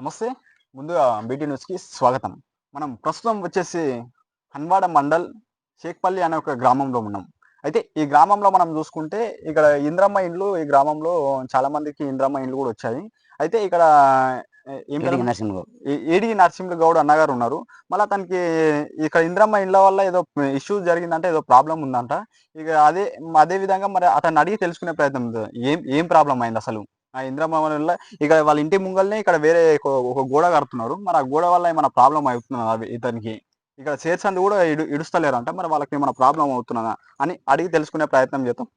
నమస్తే. ముందుగా బీటీ న్యూస్‌కి స్వాగతం. మనం ప్రస్తుతం వచ్చేసి హన్వాడ మండల్ షేక్పల్లి అనే ఒక గ్రామంలో ఉన్నాం. అయితే ఈ గ్రామంలో మనం చూసుకుంటే ఇక్కడ ఇంద్రమ్మ ఇండ్లు ఈ గ్రామంలో చాలా మందికి ఇంద్రమ్మ ఇండ్లు కూడా వచ్చాయి. అయితే ఇక్కడ ఏం పేరు ఏడికి నరసింహరావు. ఏడిగి నరసింహులు గౌడ్ అన్నగారు ఉన్నారు. మళ్ళా తనకి ఇక్కడ ఇంద్రమ్మ ఇండ్ల వల్ల ఏదో ఇష్యూ జరిగిందంట, ఏదో ప్రాబ్లమ్ ఉందంట. ఇక అదే విధంగా మరి అతన్ని అడిగి తెలుసుకునే ప్రయత్నం ఏం ఏం ప్రాబ్లమ్ అయిందసలు? ఆ ఇంద్రమ్మ వల్ల ఇక్కడ వాళ్ళ ఇంటి ముంగల్నే ఇక్కడ వేరే ఒక గోడ కడుతున్నారు. మరి ఆ గోడ వల్ల ఏమైనా ప్రాబ్లమ్ అవుతున్నదా ఇతనికి? ఇక్కడ చేర్చంది కూడా ఇడుస్తలేరంట. మరి వాళ్ళకి ఏమైనా ప్రాబ్లమ్ అవుతున్నదా అని అడిగి తెలుసుకునే ప్రయత్నం చేద్దాం.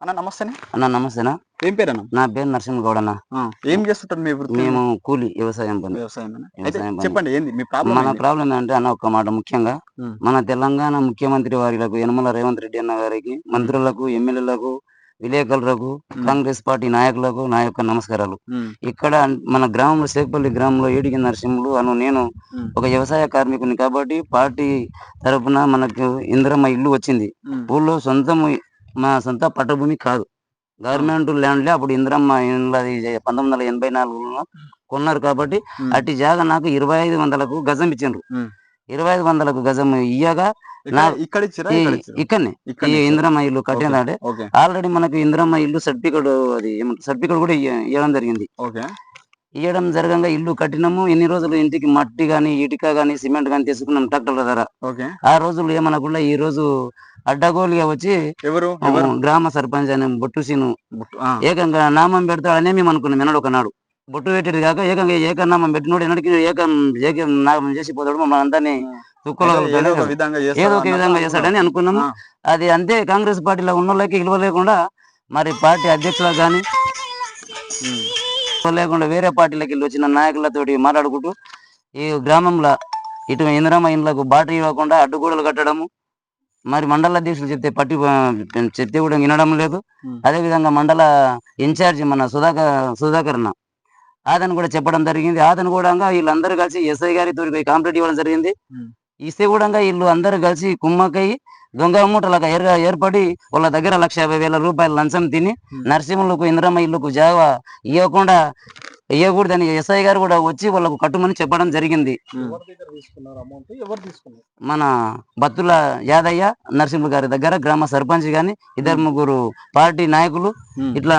అన్న నమస్తేనే. అన్న నమస్తేనా. ఏం పేరన్న? నా పేరు నరసింహగౌడ్ అన్న. ఏం చేస్తుంటారు మీ వృత్తి? మేము కూలి వ్యవసాయం పని. వ్యవసాయమేనా? అయితే వ్యవసాయం పని. చెప్పండి ఏంది మీ ప్రాబ్లం మన ఏంది? ప్రాబ్లం ఏంటంటే అన్న ఒక్క మాట ముఖ్యంగా మన తెలంగాణ ముఖ్యమంత్రి వారికి యనమల రేవంత్ రెడ్డి అన్న గారికి, మంత్రులకు, ఎమ్మెల్యేలకు, విలేకరులకు, కాంగ్రెస్ పార్టీ నాయకులకు నా యొక్క నమస్కారాలు. ఇక్కడ మన గ్రామంలో షేక్పల్లి గ్రామంలో ఏడికి నరసింహులు అను నేను ఒక వ్యవసాయ కార్మికుని కాబట్టి పార్టీ తరఫున మనకు ఇందిరమ్మ ఇల్లు వచ్చింది. ఊళ్ళో మా సొంత పట్టభూమి కాదు, గవర్నమెంట్ ల్యాండ్లే. అప్పుడు ఇందిరమ్మ ఇండ్లది 1984లో కొన్నారు కాబట్టి అట్టి జాగా నాకు 2500కు గజం ఇచ్చిండ్రు. 2500కు గజం ఇయ్యగా ఇక్కడనే ఈ ఇందిరమ్మ ఇల్లు కట్టిందంటే ఆల్రెడీ మనకు ఇందిరమ్మ ఇల్లు సర్టిఫికెట్ కూడా ఇవ్వడం జరిగింది. ఇవ్వడం జరగంగా ఇల్లు కట్టినాము. ఎన్ని రోజులు ఇంటికి మట్టి గాని, ఇటుక గాని, సిమెంట్ గాని తీసుకున్నాం ట్రాక్టర్ల ధర. ఆ రోజులు ఏమనకుండా ఈ రోజు అడ్డగోలుగా వచ్చి గ్రామ సర్పంచ్ అని బొట్టుసీను ఏకంగా నామం పెడతాడనే మేము అనుకున్నాం. ఎన్నడూ ఒకనాడు బొట్టు పెట్టేది కాక ఏకనామం పెట్టినోడు ఎన్నడికి ఏకం నామం చేసి పోతాడు, మమ్మల్ని అందరినీ తుక్కలో ఏదో ఒక విధంగా చేస్తాడని అనుకున్నాము. అది అంతే. కాంగ్రెస్ పార్టీలో ఉన్న వాళ్ళకి విలువ లేకుండా మరి పార్టీ అధ్యక్షులకు కానీ లేకుండా వేరే పార్టీలకి వెళ్ళి వచ్చిన నాయకులతోటి మాట్లాడుకుంటూ ఈ గ్రామంలో ఇటు ఇందిరమ్మ ఇండ్లకు బాటరీ ఇవ్వకుండా అడ్డుగోడలు కట్టడము, మరి మండల అధ్యక్షులు చెప్తే కూడా వినడం లేదు. అదే విధంగా మండల ఇన్ఛార్జి మన సుధాకర్ అన్న అతను కూడా చెప్పడం జరిగింది. అతను కూడా వీళ్ళందరూ కలిసి ఎస్ఐ గారితో కాంప్లైంట్ ఇవ్వడం జరిగింది. ఇస్తే కూడా వీళ్ళు అందరూ కలిసి కుమ్మకై దొంగ మూటలుగా ఏర్పడి వాళ్ళ దగ్గర 1,50,000 రూపాయలు లంచం తిని నరసింహులకు ఇందిరమ్మ ఇల్లుకు జాగా ఇవ్వకూడదని ఎస్ఐ గారు కూడా వచ్చి వాళ్ళకు కట్టుమని చెప్పడం జరిగింది. మన బత్తుల యాదయ్య నరసింహులు గారి దగ్గర గ్రామ సర్పంచ్ గాని 2-3 పార్టీ నాయకులు ఇట్లా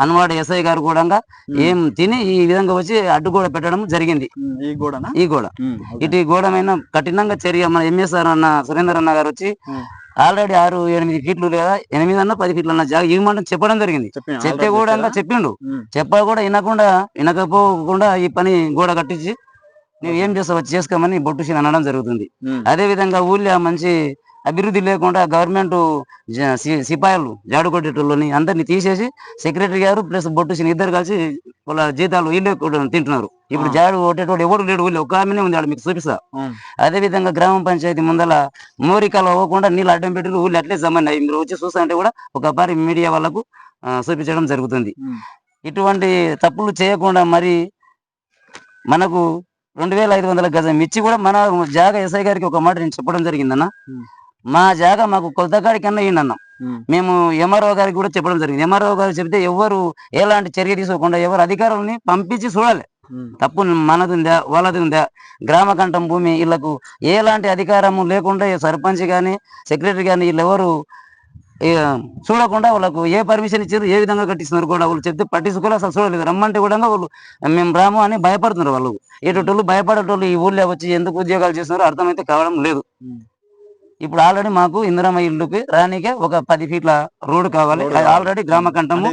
అన్వాడ ఎస్ఐ గారు కూడా ఏం తిని ఈ విధంగా వచ్చి అడ్డుగోడ పెట్టడం జరిగింది. ఈ గోడ ఇటు గోడమైన కఠినంగా చర్య మన ఎంఎస్ఆర్ అన్న సురేందర్ అన్న గారు వచ్చి ఆల్రెడీ 6-8 ఫీట్లు లేదా 8 అన్న 10 ఫీట్లు అన్న జాగా ఇవ్వమంటే చెప్పడం జరిగింది. చెప్తే కూడా చెప్పిండు. చెప్పా కూడా వినకపోకుండా ఈ పని గోడ కట్టించి నువ్వు ఏం చేస్తావు వచ్చి చేసుకోమని బొట్టుసీని అనడం జరుగుతుంది. అదే విధంగా ఊళ్ళో మంచి అభివృద్ధి లేకుండా గవర్నమెంట్ సిపాయిలు జాడుకొట్టేటోళ్ళని అందరినీ తీసేసి సెక్రటరీ గారు ప్లస్ బొట్టుసీని ఇద్దరు కలిసి వాళ్ళ జీతాలు వీళ్ళే తింటున్నారు. ఇప్పుడు జాడు కొట్టేటోడు ఎవరు లేడు, ఊళ్ళో ఒక ఆమెనే ఉంది, మీకు చూపిస్తా. అదే విధంగా గ్రామ పంచాయతీ ముందల మోరికలు అవ్వకుండా నీళ్ళు అడ్డం పెట్టి ఊళ్ళో అట్లే జమన్నాయి. మీరు వచ్చి చూస్తుంటే కూడా ఒకసారి మీడియా వాళ్ళకు చూపించడం జరుగుతుంది. ఇటువంటి తప్పులు చేయకుండా మరి మనకు 2,500 గజం ఇచ్చి కూడా మన జాగా ఎస్ఐ గారికి ఒక మాట నేను చెప్పడం జరిగిందన్న, మా జాగా మాకు కొలతగాడి కన్నా ఏంటన్నాం. మేము ఎంఆర్ఓ గారికి కూడా చెప్పడం జరిగింది. ఎంఆర్ఓ గారు చెప్తే ఎవరు ఎలాంటి చర్య తీసుకోకుండా ఎవరు అధికారులని పంపించి చూడాలి. తప్పు మనది ఉందా వాళ్ళది ఉందా? గ్రామ కంఠం భూమి వీళ్ళకు ఎలాంటి అధికారము లేకుండా సర్పంచ్ కానీ సెక్రటరీ కానీ వీళ్ళు ఎవరు చూడకుండా వాళ్ళకు ఏ పర్మిషన్ ఇచ్చారు, ఏ విధంగా కట్టిస్తున్నారు కూడా వాళ్ళు చెప్తే పట్టించుకోవాలి. అసలు చూడలేదు. రమ్మంటే కూడా వాళ్ళు మేము రాము అని భయపడుతున్నారు. వాళ్ళు ఏటోళ్ళు భయపడేటోళ్ళు ఈ ఊళ్ళో వచ్చి ఎందుకు ఉద్యోగాలు చేస్తున్నారో అర్థమైతే కావడం లేదు. ఇప్పుడు ఆల్రెడీ మాకు ఇందిరమ్మ ఇల్లుకి రానికే ఒక 10 ఫీట్ల రోడ్డు కావాలి. ఆల్రెడీ గ్రామ కంఠము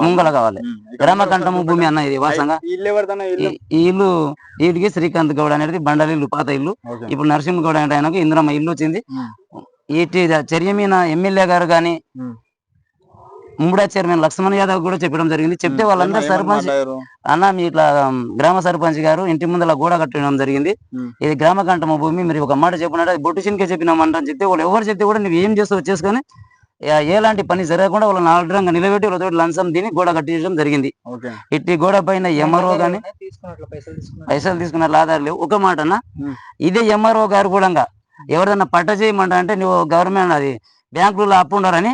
ముంగల కావాలి. గ్రామ కంఠము భూమి అన్న ఇది వాసంగా. ఈ ఇల్లు వీటికి శ్రీకాంత్ గౌడ్ అనేది బండలి ఇల్లు, పాత ఇల్లు. ఇప్పుడు నరసింహ గౌడ్ అంటే ఆయనకు ఇందిరమ్మ ఇల్లు వచ్చింది. ఇటు చర్య మీద ఎమ్మెల్యే గారు కానీ ముంబడా చైర్మన్ లక్ష్మణ్ యాదవ్ కూడా చెప్పడం జరిగింది. చెప్తే వాళ్ళందరూ సర్పంచ్ అన్న మీ ఇట్లా గ్రామ సర్పంచ్ గారు ఇంటి ముందర గోడ కట్టడం జరిగింది, ఇది గ్రామ కంఠమ భూమి, మీరు ఒక మాట చెప్పినట్టు బొట్టుసిన్కే చెప్పినామంట అని చెప్తే వాళ్ళు ఎవరు చెప్తే కూడా నువ్వు ఏం చేస్తావు చేసుకొని ఎలాంటి పని జరగకుండా వాళ్ళని ఆర్డరంగా నిలబెట్టి వాళ్ళతో లంచం తిని గోడ కట్టించడం జరిగింది. ఇట్టి గోడ పైన ఎంఆర్ఓ గాని పైసలు తీసుకున్న ఆధార్ లేవు. ఒక మాట అన్న, ఇదే ఎంఆర్ఓ గారు కూడా ఎవరిదన్నా పట్ట చేయమంట అంటే నువ్వు గవర్నమెంట్ అది బ్యాంకులో అప్పు ఉండారని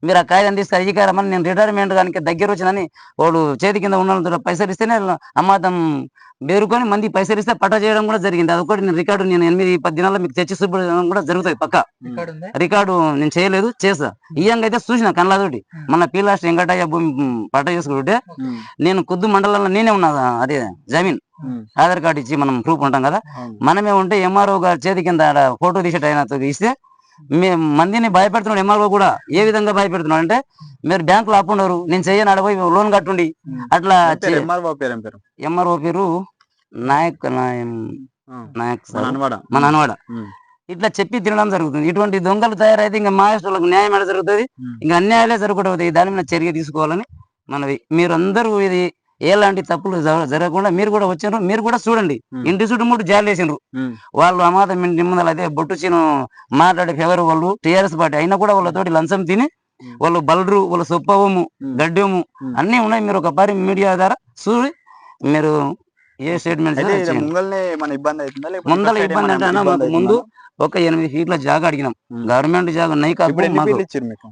మీరు ఆ కాగితం తీస్తే అధికారమని నేను రిటైర్మెంట్ కానీ దగ్గర వచ్చిందని వాడు చేతి కింద ఉన్న పైసలు ఇస్తేనే అమ్మాతం బేరుకొని మంది పైసలు ఇస్తే పట్ట చేయడం కూడా జరిగింది. అదొకటి నేను రికార్డు నేను 8-10 దినాల్లో మీకు తెచ్చి చూపించడం కూడా జరుగుతుంది పక్క. రికార్డు నేను చేయలేదు, చేస్తా. ఇయంగా అయితే చూసిన కళ్ళతోటి మన పీలాస్ట్ వెంకటయ్య భూమి పట్ట చేసుకుంటే నేను కొద్దు మండలంలో నేనే ఉన్నా. అదే జమీన్ ఆధార్ కార్డు ఇచ్చి మనం ప్రూఫ్ ఉంటాం కదా, మనమే ఉంటే ఎంఆర్ఓ గారి చేతి కింద ఫోటో తీసేట ఆయన ఇస్తే మందిని భయపెడుతున్నాడు. ఎంఆర్ఓ కూడా ఏ విధంగా భయపెడుతున్నాడు అంటే, మీరు బ్యాంకులో అప్పు ఉండరు, నేను చెయ్యను, అడపోయి లోన్ కట్టుండి అట్లా. ఎంఆర్ఓ పేరు నాయక్ నాయక్ మన అనవాడ. ఇట్లా చెప్పి తినడం జరుగుతుంది. ఇటువంటి దొంగలు తయారైతే ఇంకా మహారాష్ట్రలకు న్యాయం ఎలా జరుగుతుంది? ఇంకా అన్యాయాలే జరగకూడదు. దాని మీద చర్య తీసుకోవాలని మనవి. మీరు అందరూ ఇది ఎలాంటి తప్పులు జరగకుండా మీరు కూడా వచ్చారు, మీరు కూడా చూడండి. ఇంటి చుట్టూ 3 జాలు వేసిండ్రు వాళ్ళు. అమాతం ఇంటి ముందర అయితే బొట్టు చీను మాట్లాడే ఫెవర్ వాళ్ళు టీఆర్ఎస్ పార్టీ అయినా కూడా వాళ్ళతోటి లంచం తిని వాళ్ళు బలరు, వాళ్ళ సొప్పవము, గడ్డము అన్ని ఉన్నాయి. మీరు ఒకసారి మీడియా ద్వారా చూసి మీరు ఏ స్టేట్మెంట్ ముందల ఇబ్బంది అంటే మాకు ముందు ఒక 8 ఫీట్ల జాగా అడిగినాం. గవర్నమెంట్ జాగా నై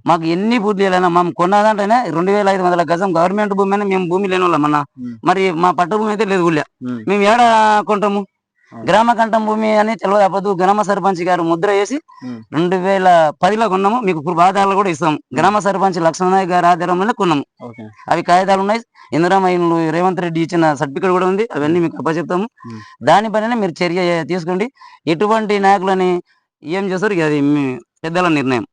మాకు ఎన్ని పూర్తి చేయలేనా మేము కొన్నదంటేనే 2500 గజం గవర్నమెంట్ భూమి అయినా మేము భూమి లేని వాళ్ళం అన్న. మరి మా పట్ట భూమి అయితే లేదు ఊళ్ళో. మేము ఏడ కొంటాము? గ్రామ కంఠం భూమి అని తెలియదు. అప్పదు గ్రామ సర్పంచ్ గారు ముద్ర వేసి 2010లో కొన్నాము. మీకు ఆధారాలు కూడా ఇస్తాము. గ్రామ సర్పంచ్ లక్ష్మణనాయక్ గారి ఆధారంలోనే కొన్నాము. అవి కాగితాలు ఉన్నాయి. ఇందిరామయ్యలు రేవంత్ రెడ్డి ఇచ్చిన సర్టిఫికేట్ కూడా ఉంది. అవన్నీ మీకు అప్పచెప్తాము. దానిపైన మీరు చర్య తీసుకోండి. ఎటువంటి నాయకులని ఏం చేస్తారు అది మీ పెద్దల నిర్ణయం.